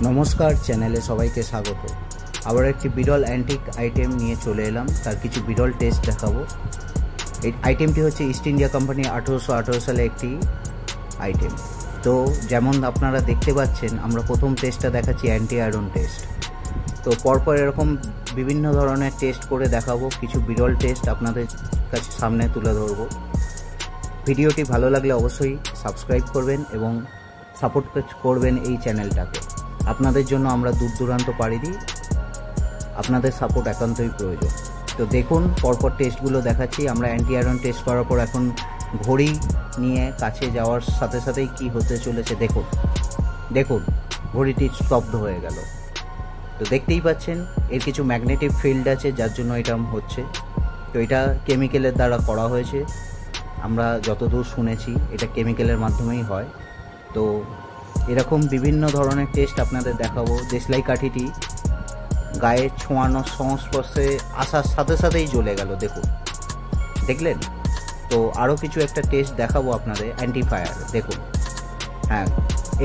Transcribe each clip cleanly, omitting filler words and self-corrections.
নমস্কার, চ্যানেলে সবাইকে স্বাগত। আবার একটি বিরল অ্যান্টিক আইটেম নিয়ে চলে এলাম, তার কিছু বিরল টেস্ট দেখাবো। এই আইটেমটি হচ্ছে ইস্ট ইন্ডিয়া কোম্পানি 1818 সালে একটি আইটেম। তো যেমন আপনারা দেখতে পাচ্ছেন, আমরা প্রথম টেস্টটা দেখাচ্ছি অ্যান্টি আয়রন টেস্ট। তো পরপর এরকম বিভিন্ন ধরনের টেস্ট করে দেখাবো, কিছু বিরল টেস্ট আপনাদের কাছে সামনে তুলে ধরবো। ভিডিওটি ভালো লাগলে অবশ্যই সাবস্ক্রাইব করবেন এবং সাপোর্ট করবেন এই চ্যানেলটাকে। আপনাদের জন্য আমরা দূর দূরান্ত পাড়ি দিই, আপনাদের সাপোর্ট একান্তই প্রয়োজন। তো দেখুন, পরপর টেস্টগুলো দেখাচ্ছি। আমরা অ্যান্টি আয়রন টেস্ট করার পর এখন ঘড়ি নিয়ে কাছে যাওয়ার সাথে সাথেই কি হতে চলেছে দেখুন। দেখুন, ঘড়িটি স্তব্ধ হয়ে গেল। তো দেখতেই পাচ্ছেন এর কিছু ম্যাগনেটিক ফিল্ড আছে, যার জন্য এটা হচ্ছে। তো এটা কেমিক্যালের দ্বারা করা হয়েছে, আমরা যতদূর শুনেছি এটা কেমিক্যালের মাধ্যমেই হয়। তো এরকম বিভিন্ন ধরনের টেস্ট আপনাদের দেখাবো। দেশলাই কাঠিটি গায়ে ছোঁয়ানোর সংস্পর্শে আসার সাথে সাথেই জ্বলে গেল, দেখুন, দেখলেন? তো আরও কিছু একটা টেস্ট দেখাবো আপনাদের, অ্যান্টিফায়ার। দেখুন, হ্যাঁ,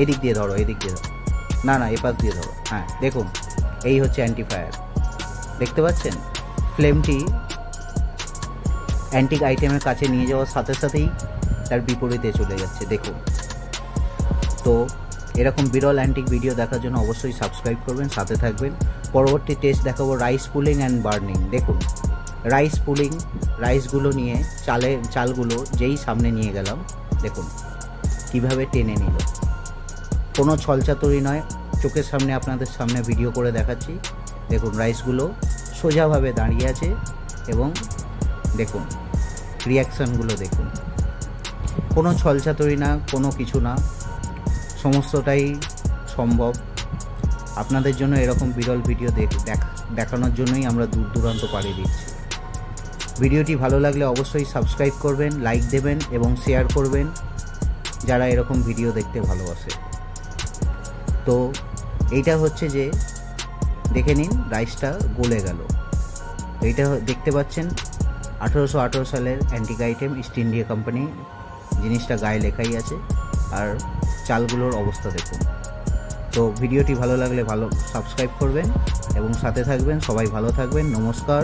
এদিক দিয়ে ধরো, এদিক দিয়ে ধরো, না এপাশ দিয়ে ধরো। হ্যাঁ, দেখুন, এই হচ্ছে অ্যান্টিফায়ার। দেখতে পাচ্ছেন ফ্লেমটি অ্যান্টিক আইটেমের কাছে নিয়ে যাওয়ার সাথে সাথেই তার বিপরীতে চলে যাচ্ছে, দেখুন। তো এরকম বিরল অ্যান্টিক ভিডিও দেখার জন্য অবশ্যই সাবস্ক্রাইব করবেন, সাথে থাকবেন। পরবর্তী টেস্ট দেখাবো রাইস পুলিং অ্যান্ড বার্নিং। দেখুন, রাইস পুলিং, রাইসগুলো নিয়ে চালগুলো যেই সামনে নিয়ে গেলাম, দেখুন কিভাবে টেনে নিল। কোনো ছলচাতুরি নয়, চোখের সামনে আপনাদের সামনে ভিডিও করে দেখাচ্ছি। দেখুন, রাইসগুলো সোজাভাবে দাঁড়িয়ে আছে এবং দেখুন রিয়াকশানগুলো দেখুন। কোনো ছলচাতুরি না, কোনো কিছু না, সমস্তটাই সম্ভব। আপনাদের জন্য এরকম বিরল ভিডিও দেখানোর জন্যই আমরা দূর দূরান্ত পাড়ি দিচ্ছি। ভিডিওটি ভালো লাগলে অবশ্যই সাবস্ক্রাইব করবেন, লাইক দেবেন এবং শেয়ার করবেন যারা এরকম ভিডিও দেখতে ভালোবাসে। তো এইটা হচ্ছে যে, দেখে নিন, রাইসটা গলে গেল। এইটা দেখতে পাচ্ছেন 1818 সালের antique item, east India company. জিনিসটা গায়ে লেখাই আছে, আর চালগুলোর অবস্থা দেখুন। তো ভিডিওটি ভালো লাগলে সাবস্ক্রাইব করবেন এবং সাথে থাকবেন। সবাই ভালো থাকবেন। নমস্কার।